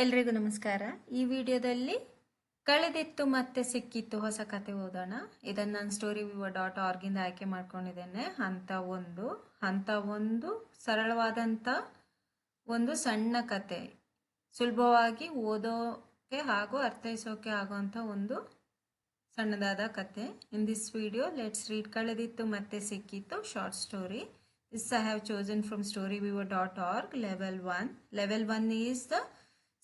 ಎಲ್ರಿಗೂ ನಮಸ್ಕಾರ. ಈ ವಿಡಿಯೋದಲ್ಲಿ ಕಳೆದಿತ್ತು ಮತ್ತೆ ಸಿಕ್ಕಿತ್ತು ಹೊಸ ಕತೆ ಓದೋಣ. ಇದನ್ನು ನಾನು StoryWeaver.org ಇಂದ ಆಯ್ಕೆ ಮಾಡ್ಕೊಂಡಿದ್ದೇನೆ. ಹಂತ ಒಂದು ಸರಳವಾದಂಥ ಒಂದು ಸಣ್ಣ ಕತೆ, ಸುಲಭವಾಗಿ ಓದೋಕೆ ಹಾಗೂ ಅರ್ಥೈಸೋಕೆ ಆಗುವಂಥ ಒಂದು ಸಣ್ಣದಾದ ಕತೆ. In this video let's read ಕಳೆದಿತ್ತು ಮತ್ತೆ ಸಿಕ್ಕಿತ್ತು short story. This I have chosen from StoryWeaver.org level 1. Level 1 is the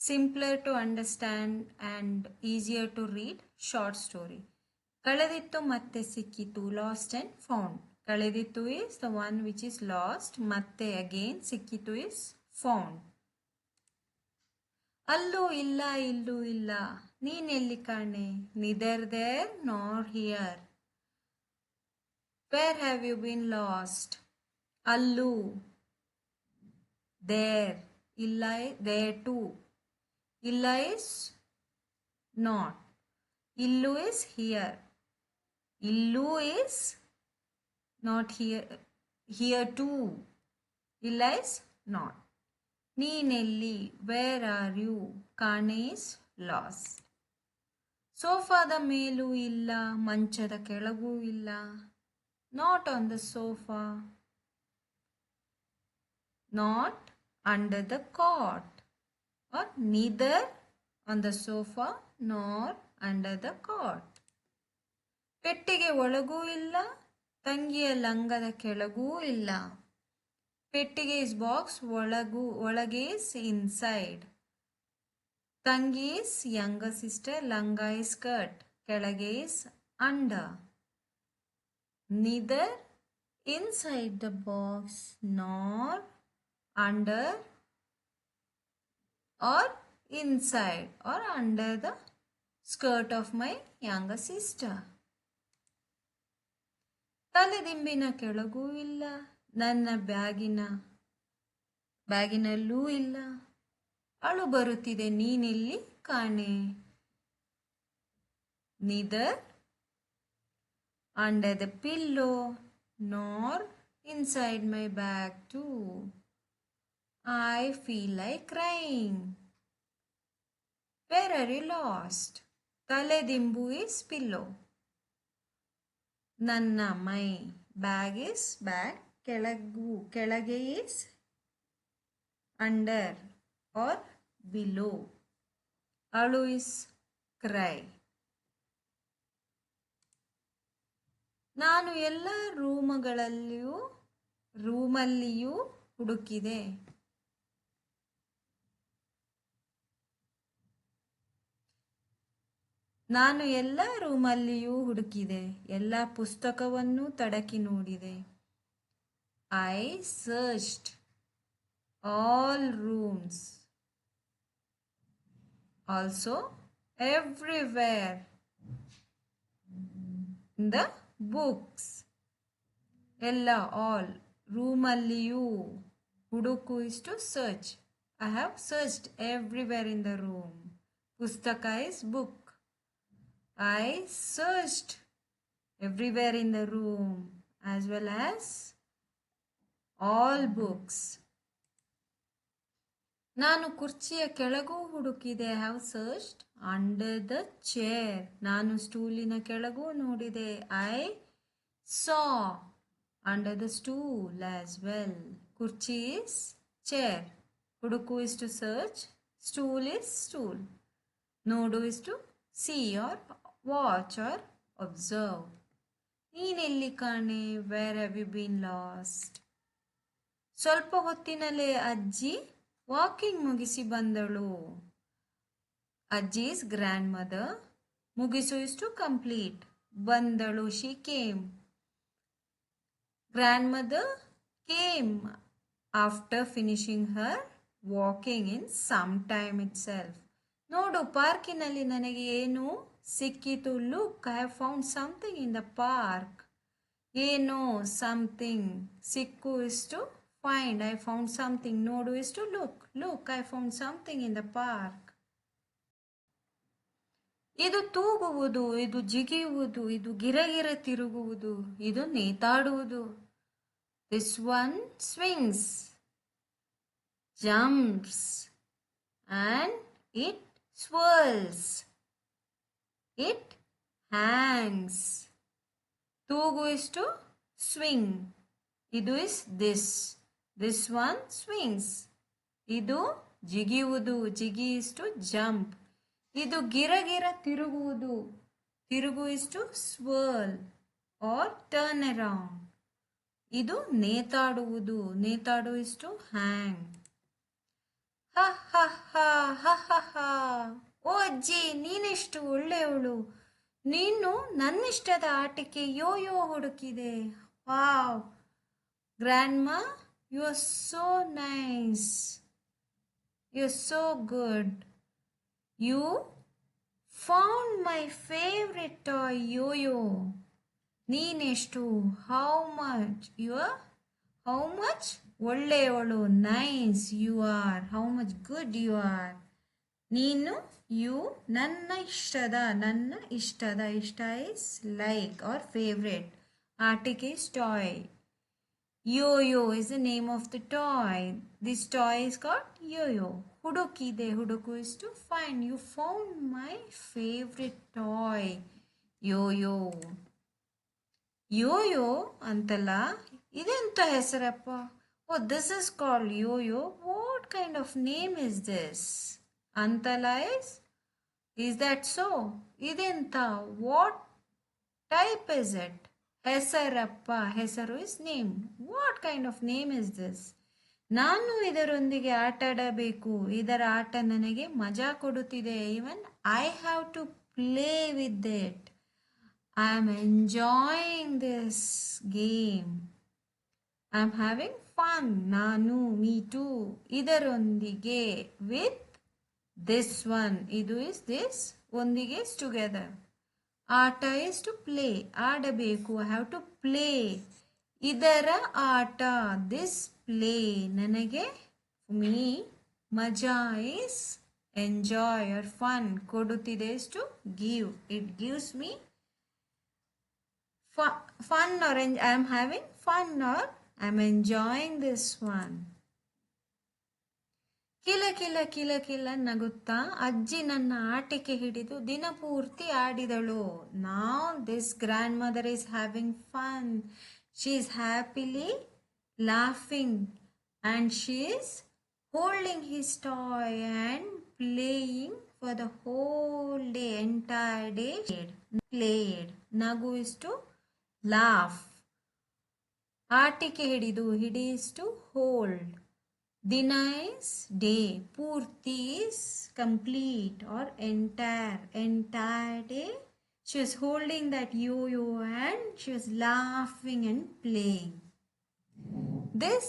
simpler to understand and easier to read short story. Kaladittu matte sikkittu, lost and found. Kaladittu is the one which is lost. Matte again sikkittu is found. Allu illa, illu illa, neen elli kaane, neither there nor here. Where have you been lost? Allu, there, illa, there too. Illa is not. Illu is here. Illu is not here. Here too. Illa is not. Neenelli, where are you? Kane is lost. Sofada melu illa, manchada kelagu illa. Not on the sofa. Not under the cot. Or neither on the sofa nor under the cot. ಪೆಟ್ಟಿಗೆ ಒಳಗೂ ಇಲ್ಲ, ತಂಗಿಯ ಲಂಗದ ಕೆಳಗೂ ಇಲ್ಲ. ಪೆಟ್ಟಿಗೆ is box, ಒಳಗೆ is inside. ತಂಗಿ is younger sister, langa is skirt, ಕೆಳಗೆ is under. Neither inside the box nor under or inside or under the skirt of my younger sister. ತಲೆದಿಂಬಿನ ಕೆಳಗೂ ಇಲ್ಲ, ನನ್ನ ಬ್ಯಾಗಿನಲ್ಲೂ ಇಲ್ಲ. ಅಳು ಬರುತ್ತಿದೆ, ನೀನೆಲ್ಲಿ ಕಾಣೆ. Neither under the pillow nor inside my bag too. I feel like crying. Where are you lost? Taledimbu is pillow. Nanna, my bag is bag. Kelage is under or below. Alu is cry. ನಾನು ಎಲ್ಲ ರೂಮಲ್ಲಿಯೂ ಹುಡುಕಿದೆ. ನಾನು ಎಲ್ಲ ರೂಮಲ್ಲಿಯೂ ಹುಡುಕಿದೆ, ಎಲ್ಲ ಪುಸ್ತಕವನ್ನು ತಡಕಿ ನೋಡಿದೆ. I searched all rooms, also everywhere in the books. ಎಲ್ಲ all, ರೂಮಲ್ಲಿಯೂ, ಹುಡುಕು is to search. I have searched everywhere in the room. ಪುಸ್ತಕ is book. I searched everywhere in the room as well as all books. ನಾನು ಕುರ್ಚಿಯ ಕೆಳಗೂ ಹುಡುಕಿದೆ. I have searched under the chair. ನಾನು ಸ್ಟೂಲಿನ ಕೆಳಗೂ ನೋಡಿದೆ. I saw under the stool as well. ಕುರ್ಚಿ is chair. ಹುಡುಕು is to search. Stool is stool. ನೋಡು is to see or watch or observe. ನೀನೆಲ್ಲಿ ಕಾಣೆ? Where have you been lost? ಸ್ವಲ್ಪ ಹೊತ್ತಿನಲ್ಲೇ ಅಜ್ಜಿ walking ಮುಗಿಸಿ ಬಂದಳು. ಅಜ್ಜಿ is grandmother. ಮುಗಿಸು is to complete. ಬಂದಳು, she came. Grandmother came after finishing her walking in some time itself. ನೋಡು, ಪಾರ್ಕಿನಲ್ಲಿ ನನಗೆ ಏನು ಸಿಕ್ಕಿತು. Look, I have found something in the park. ಏನೋ, ಸಮಥಿಂಗ್. ಸಿಕ್ಕು is to find. I found something. ನೋಡು is to look. Look, I found something in the park. ಇದು ತೂಗುವುದು, ಇದು ಜಿಗಿಯುವುದು, ಇದು ಗಿರಗಿರ ತಿರುಗುವುದು, ಇದು ನೇತಾಡುವುದು. This one swings, jumps and It swirls. It hangs. Toogu is to swing. Idu is this. This one swings. Idu ಜಿಗಿಯುವುದು. ಜಿಗಿ is to jump. ಇದು ಗಿರ ಗಿರ ತಿರುಗುವುದು. ತಿರುಗು is to swirl or turn around. ಇದು ನೇತಾಡುವುದು. ನೇತಾಡು is to hang. ಹ ಹ ಹ ಹ ಹ ಹ. ಓ ಅಜ್ಜಿ, ನೀನೆಷ್ಟು ಒಳ್ಳೆಯವಳು. ನೀನು ನನ್ನಿಷ್ಟದ ಆಟಿಕೆ ಯೋಯೋ ಹುಡುಕಿದೆ. Wow, grandma, you are so nice. You are so good. You found my favourite toy yoyo. ನೀನೆಷ್ಟು, ಹೌ ಮಚ್, ಹೌ ಮಚ್ ಒಳ್ಳೆಯವಳು. Nice you are. How much good you are. ನೀನು, ಯು, ನನ್ನ ಇಷ್ಟದ ಇಷ್ಟ ಇಸ್ ಲೈಕ್ ಆರ್ ಫೇವ್ರೆಟ್. ಆಟಿಕೆ is toy. Yo-yo is the name of the toy. This toy is called yo-yo. ಹುಡುಕಿದೆ. ಹುಡುಕು is to find. You found my favorite toy. Yo-yo. Yo-yo ಅಂತಲ್ಲ, ಇದೆಂತ ಹೆಸರಪ್ಪ. Oh, this is called yo-yo. What kind of name is this? Antala is that so? ಇದೆಂತ, what type is it? ಹೆಸರಪ್ಪ. ಹೆಸರು is name. What kind of name is this? ನಾನು ಇದರೊಂದಿಗೆ ಆಟಾಡಬೇಕು. ಇದರ ಆಟ ನನಗೆ ಮಜಾ ಕೊಡುತ್ತಿದೆ. Even I have to play with it. I am enjoying this game. I am having fun. ನಾನು, me too. ಇದರೊಂದಿಗೆ, with this one. ಇದು is this. ಒಂದಿಗೆ is together. ಆಟ is to play. ಆಡಬೇಕು. I have to play. ಇದರ ಆಟ. This play. ನನಗೆ, me, ಮಜಾ is enjoy or fun. ಕೊಡುತ್ತಿದೆ is to give. It gives me fun or I am having fun or I am enjoying this one. ಕಿಲ ಕಿಲ ಕಿಲ ಕಿಲ ನಗುತ್ತಾ ಅಜ್ಜಿ ನನ್ನ ಆಟಿಕೆ ಹಿಡಿದು ದಿನಪೂರ್ತಿ ಆಡಿದಳು. Now this grandmother is having fun. She is happily laughing and she is holding his toy and playing for the whole day, entire day. Played. Nagu is to laugh. ಆಟಿಕೆ ಹಿಡಿದು, ಹಿಡಿ is to hold. Dina is day. Purti is complete or entire day. She was holding that yo-yo and she was laughing and playing. This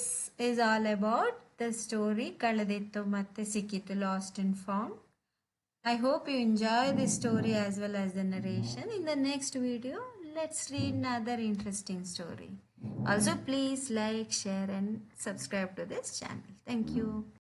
is all about the story Kaladittu Matte Sikkitu, Lost and Found. I hope you enjoy this story as well as the narration. In the next video, let's read another interesting story. Also, please like, share and subscribe to this channel. Thank you.